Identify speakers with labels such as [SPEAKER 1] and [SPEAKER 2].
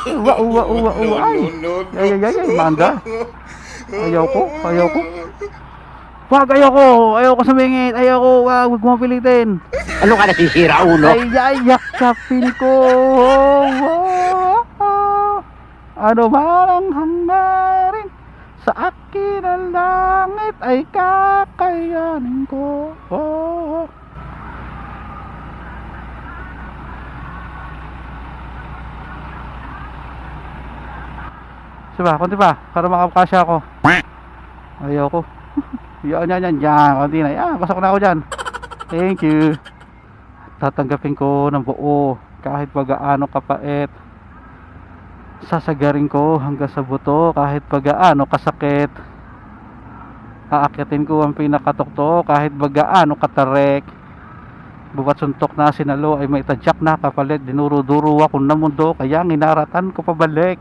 [SPEAKER 1] Uwa, uwa, uwa, uwa. Ay, ay, ay, ay, ay, manda. Ayaw ko. Wag, ayoko sumingit, wag mo pilitin.
[SPEAKER 2] Ano ka nasisira, ulo?
[SPEAKER 1] Ay, ay, yakapin ko. Ano man ang hangarin sa akin ang langit ay kakayanin ko. Diba, konti pa, para makapasya ako. Ayoko. Yan, konti na. Yan, pasok na ako dyan. Thank you. Tatanggapin ko ng buo, kahit gaano kapait. Sasagarin ko hanggang sa buto, kahit gaano kasakit. Aakyatin ko ang pinakatukto, kahit gaano katarek. Bubat suntok na sinalo ay may tadyak na kapalit. Dinuro-duro ako na mundo, kaya nginaratan ko pabalik.